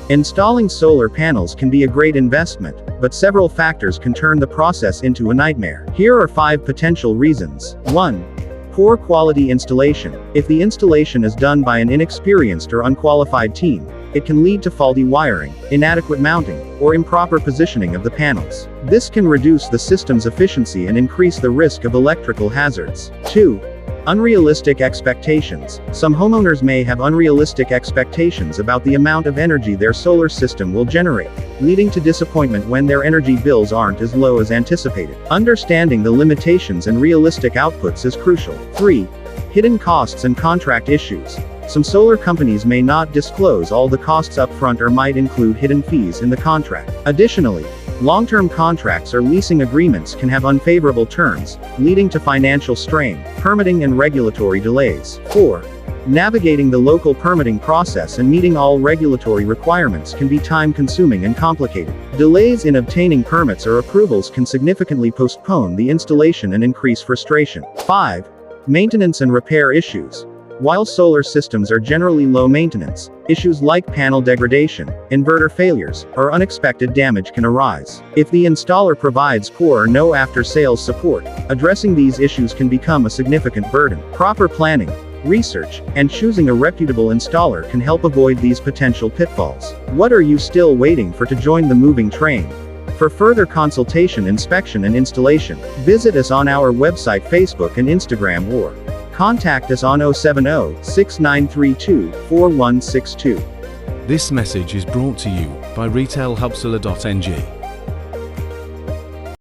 Installing solar panels can be a great investment, but several factors can turn the process into a nightmare. Here are 5 potential reasons. 1. Poor quality installation. If the installation is done by an inexperienced or unqualified team, it can lead to faulty wiring, inadequate mounting, or improper positioning of the panels. This can reduce the system's efficiency and increase the risk of electrical hazards. 2. Unrealistic expectations. Some homeowners may have unrealistic expectations about the amount of energy their solar system will generate, leading to disappointment when their energy bills aren't as low as anticipated. Understanding the limitations and realistic outputs is crucial. 3. Hidden costs and contract issues. Some solar companies may not disclose all the costs upfront or might include hidden fees in the contract. Additionally, long-term contracts or leasing agreements can have unfavorable terms, leading to financial strain, permitting and regulatory delays. 4. Navigating the local permitting process and meeting all regulatory requirements can be time-consuming and complicated. Delays in obtaining permits or approvals can significantly postpone the installation and increase frustration. 5. Maintenance and repair issues. While solar systems are generally low maintenance, issues like panel degradation, inverter failures, or unexpected damage can arise. If the installer provides poor or no after-sales support, addressing these issues can become a significant burden. Proper planning, research, and choosing a reputable installer can help avoid these potential pitfalls. What are you still waiting for to join the moving train? For further consultation, inspection, and installation, visit us on our website, Facebook, and Instagram, or contact us on 070-6932-4162. This message is brought to you by retailhubsolar.ng.